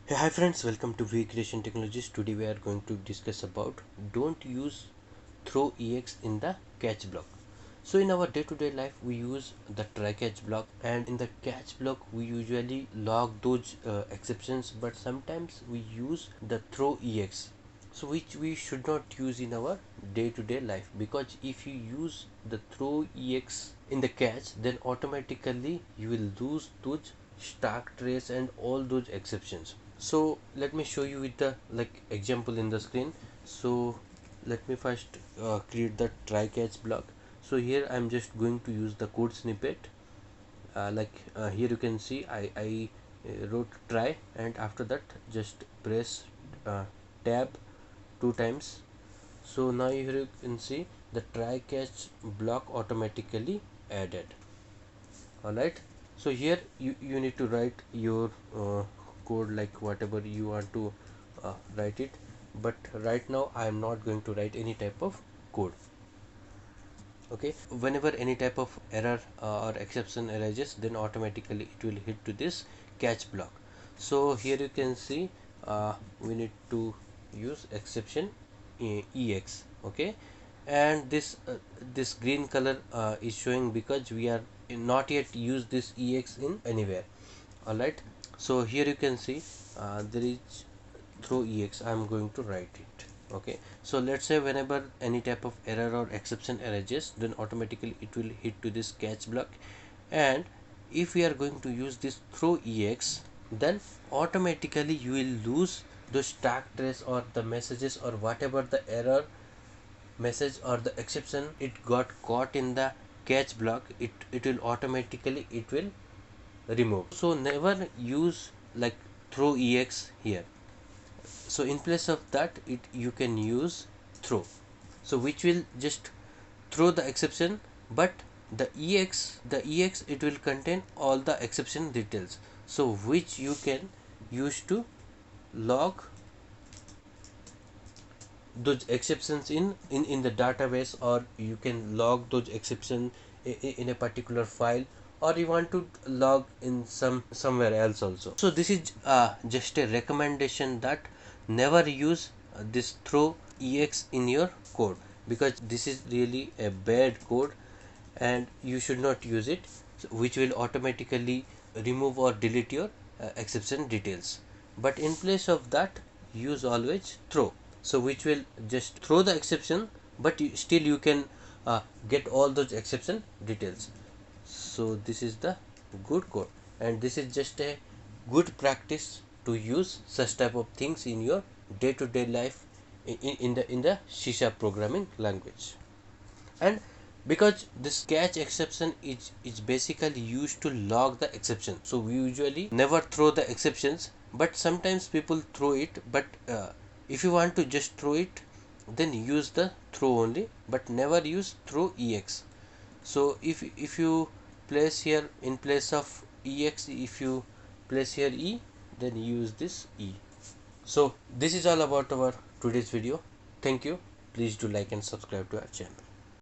Hey, hi friends, welcome to V Creation Technologies. Today we are going to discuss about don't use throw EX in the catch block. So in our day-to-day life we use the try catch block, and in the catch block we usually log those exceptions, but sometimes we use the throw EX, so which we should not use in our day-to-day life, because if you use the throw EX in the catch, then automatically you will lose those stack trace and all those exceptions. So let me show you with the example in the screen. So let me first create the try catch block. So here I'm just going to use the code snippet. Here you can see I wrote try, and after that just press uh, tab two times. So now here you can see the try catch block automatically added. Alright, so here you need to write your code like whatever you want to write it, but right now I am not going to write any type of code. Okay, whenever any type of error or exception arises, then automatically it will hit to this catch block. So here you can see we need to use exception ex. Okay, and this green color is showing because we are not yet used this ex in anywhere. All right, so here you can see there is through ex. I'm going to write it. Okay, so let's say whenever any type of error or exception arises, then automatically it will hit to this catch block. And if we are going to use this throw ex, then automatically you will lose the stack trace or the messages or whatever the error message or the exception it got caught in the catch block. It will automatically it will remove. So never use like throw ex here. So in place of that, it you can use throw, so which will just throw the exception, but the ex it will contain all the exception details, so which you can use to log those exceptions in the database, or you can log those exceptions in a particular file, or you want to log in somewhere else also. So this is just a recommendation that never use this throw ex in your code, because this is really a bad code and you should not use it, which will automatically remove or delete your exception details. But in place of that, use always throw, so which will just throw the exception, but still you can get all those exception details. So this is the good code, and this is just a good practice to use such type of things in your day-to-day life in the C# programming language. And because this catch exception is basically used to log the exception, so we usually never throw the exceptions, but sometimes people throw it. But if you want to just throw it, then use the throw only, but never use throw ex. So if you place here in place of ex, if you place here e, then use this e. So this is all about our today's video. Thank you. Please do like and subscribe to our channel.